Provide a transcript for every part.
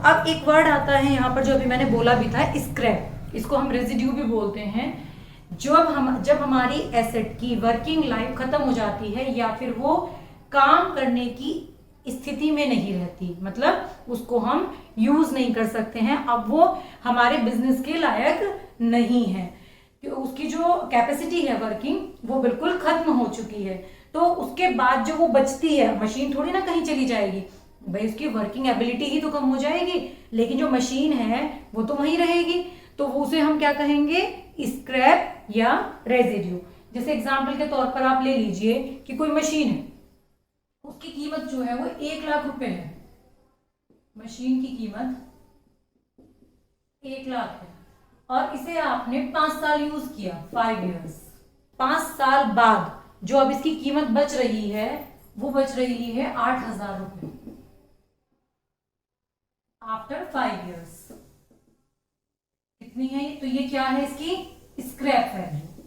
अब एक वर्ड आता है यहाँ पर जो अभी मैंने बोला भी था, स्क्रैप। इसको हम रेजिड्यू भी बोलते हैं। जब हमारी एसेट की वर्किंग लाइफ खत्म हो जाती है या फिर वो काम करने की स्थिति में नहीं रहती, मतलब उसको हम यूज नहीं कर सकते हैं, अब वो हमारे बिजनेस के लायक नहीं है, कि उसकी जो कैपेसिटी है वर्किंग वो बिल्कुल खत्म हो चुकी है। तो उसके बाद जो वो बचती है, मशीन थोड़ी ना कहीं चली जाएगी भाई, उसकी वर्किंग एबिलिटी ही तो कम हो जाएगी, लेकिन जो मशीन है वो तो वहीं रहेगी। तो वो उसे हम क्या कहेंगे, स्क्रैप या रेजिड्यू। जैसे एग्जाम्पल के तौर पर आप ले लीजिए कि कोई मशीन है, उसकी कीमत जो है वो 1,00,000 रुपए है। मशीन की कीमत 1,00,000 है और इसे आपने 5 साल यूज किया, 5 इयर्स। 5 साल बाद जो अब इसकी कीमत बच रही है वो बच रही है 8,000 रुपए। आफ्टर 5 इयर्स कितनी है? तो ये क्या है, इसकी स्क्रैप वैल्यू।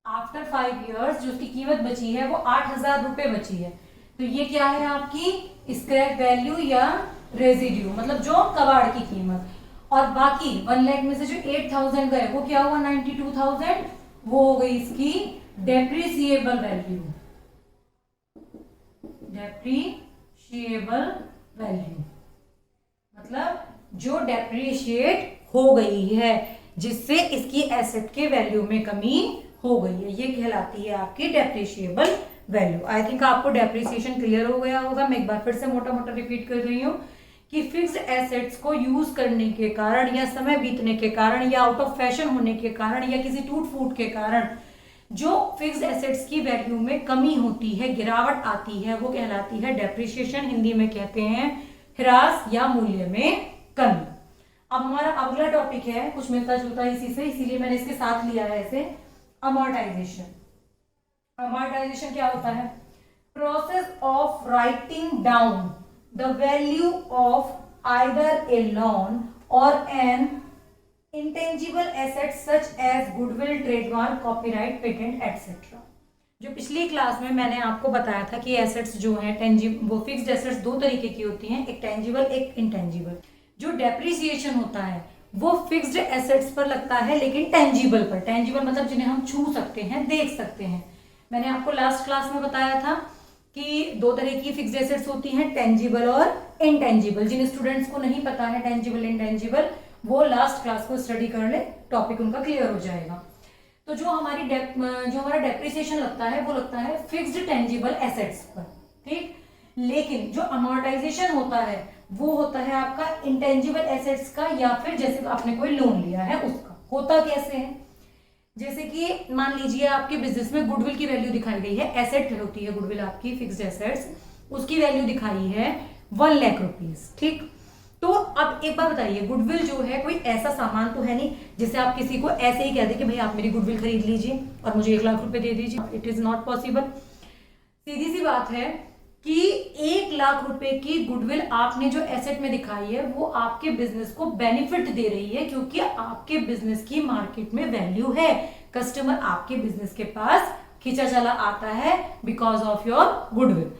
आफ्टर 5 इयर्स जो उसकी कीमत बची है वो 8,000 रुपए बची है। तो ये क्या है, आपकी स्क्रैप वैल्यू या रेजिड्यू, मतलब जो कबाड़ की कीमत। और बाकी 1,00,000 में से जो 8,000 गए वो क्या हुआ, 92,000, वो हो गई इसकी डेप्रिसिएबल वैल्यू। डेप्रिशिएबल वैल्यू मतलब जो डेप्रिशिएट हो गई है, जिससे इसकी एसेट के वैल्यू में कमी हो गई है, ये कहलाती है आपकी डेप्रिशिएबल वैल्यू। आई थिंक आपको डेप्रिसिएशन क्लियर हो गया होगा। मैं एक बार फिर से मोटा मोटा रिपीट कर रही हूँ कि फिक्स्ड एसेट्स को यूज करने के कारण या समय बीतने के कारण या आउट ऑफ फैशन होने के कारण या किसी टूट फूट के कारण जो फिक्स्ड एसेट्स की वैल्यू में कमी होती है, गिरावट आती है, वो कहलाती है डेप्रिसिएशन। हिंदी में कहते हैं ह्रास या मूल्य में कमी। अब हमारा अगला टॉपिक है कुछ मिलता जुलता इसी से, इसीलिए मैंने इसके साथ लिया है इसे, अमोर्टाइजेशन। अमोर्टाइजेशन क्या होता है? Process of writing down the value of either a loan और an intangible asset such as goodwill, trademark, copyright, patent etcetera. जो पिछली क्लास में मैंने आपको बताया था कि एसेट्स जो हैं वो फिक्स्ड एसेट्स दो तरीके की होती हैं, एक टेंजिबल एक इंटेंजिबल। जो डेप्रिसिएशन होता है वो फिक्स्ड एसेट्स पर लगता है लेकिन टेंजिबल पर। टेंजिबल मतलब जिन्हें हम छू सकते हैं, देख सकते हैं। मैंने आपको लास्ट क्लास में बताया था कि दो तरह की फिक्स्ड एसेट्स होती हैं, टेंजिबल और इनटेंजिबल। जिन स्टूडेंट्स को नहीं पता है टेंजिबल इनटेंजिबल, वो लास्ट क्लास को स्टडी कर ले, टॉपिक उनका क्लियर हो जाएगा। तो जो हमारा डेप्रिसिएशन लगता है वो लगता है फिक्स्ड टेंजिबल एसेट्स पर, ठीक। लेकिन जो अमोर्टाइजेशन होता है वो होता है आपका इंटेंजिबल एसेट्स का, या फिर जैसे आपने कोई लोन लिया है उसका। होता कैसे है? जैसे कि मान लीजिए आपके बिजनेस में गुडविल की वैल्यू दिखाई गई है, एसेट होती है गुडविल आपकी, फिक्स्ड एसेट्स, उसकी वैल्यू दिखाई है 1,00,000 रुपीज, ठीक। तो अब एक बात बताइए, गुडविल जो है कोई ऐसा सामान तो है नहीं जिसे आप किसी को ऐसे ही कह दे कि भाई आप मेरी गुडविल खरीद लीजिए और मुझे 1,00,000 रुपए दे दीजिए। It is not possible. सीधी सी बात है कि 1,00,000 रुपए की गुडविल आपने जो एसेट में दिखाई है वो आपके बिजनेस को बेनिफिट दे रही है, क्योंकि आपके बिजनेस की मार्केट में वैल्यू है। कस्टमर आपके बिजनेस के पास खींचा चला आता है बिकॉज ऑफ योर गुडविल।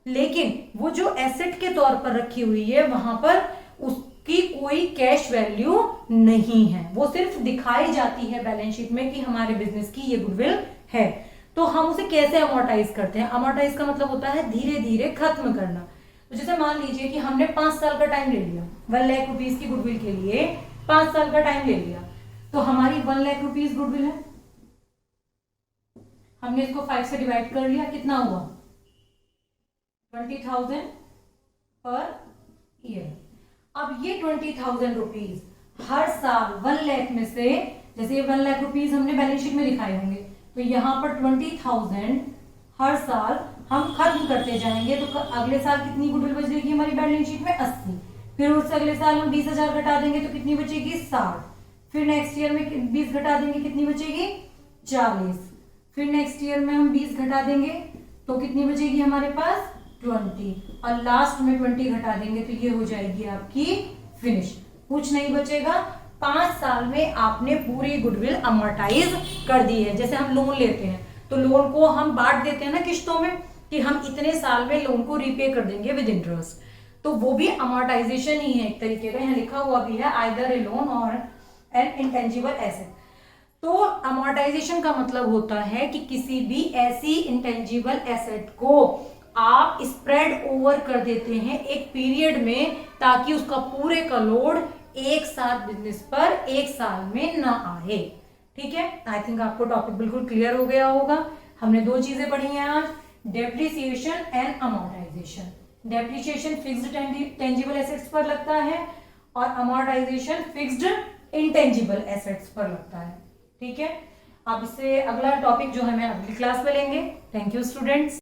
लेकिन वो जो एसेट के तौर पर रखी हुई है वहां पर उसकी कोई कैश वैल्यू नहीं है, वो सिर्फ दिखाई जाती है बैलेंस शीट में कि हमारे बिजनेस की ये गुडविल है। तो हम उसे कैसे अमोर्टाइज करते हैं? अमोर्टाइज का मतलब होता है धीरे धीरे खत्म करना। तो जैसे मान लीजिए कि हमने 5 साल का टाइम ले लिया, 1,00,000 रुपीज की गुडविल के लिए 5 साल का टाइम ले लिया, तो हमारी 1,00,000 रुपीज गुडविल है। हमने इसको 5 से डिवाइड कर लिया, कितना हुआ? 20,000 पर ईयर। अब ये 20,000 रुपीज हर साल 1,00,000 में से, जैसे ये 1,00,000 रुपीज हमने बैलेंस शीट में दिखाए होंगे, तो यहाँ पर 20,000 हर साल हम खत्म करते जाएंगे। तो अगले साल कितनी गुडविल बच जाएगी हमारी बैलेंस शीट में? 80। फिर उससे अगले साल हम 20,000 घटा देंगे तो कितनी बचेगी? 60। फिर नेक्स्ट ईयर में 20 घटा देंगे, कितनी बचेगी? 40। फिर नेक्स्ट ईयर में हम 20 घटा देंगे तो कितनी बचेगी हमारे पास? 20। और लास्ट में 20 घटा देंगे तो ये हो जाएगी आपकी फिनिश। कुछ नहीं बचेगा। 5 साल में आपने पूरी गुडविल अमोर्टाइज कर दी है। जैसे हम लोन लेते हैं तो लोन को हम बांट देते हैं ना किश्तों में, कि हम इतने साल में लोन को रीपे कर देंगे विद इंटरेस्ट। तो वो भी अमोर्टाइजेशन ही है एक तरीके का, यहाँ लिखा हुआ भी है आइदर ए लोन और एन इंटेंजिबल एसेट। तो अमोर्टाइजेशन का मतलब होता है कि किसी भी ऐसी इंटेंजिबल एसेट को आप स्प्रेड ओवर कर देते हैं एक पीरियड में, ताकि उसका पूरे का लोड एक साथ बिजनेस पर एक साल में ना आए। ठीक है, आई थिंक आपको टॉपिक बिल्कुल क्लियर हो गया होगा। हमने दो चीजें पढ़ी हैं आज, depreciation and amortisation. Depreciation fixed tangible assets पर लगता है और अमोर्टाइजेशन फिक्स्ड इंटेंजिबल एसेट्स पर लगता है। ठीक है, अब इससे अगला टॉपिक जो है मैं अगली क्लास में लेंगे। Thank you students.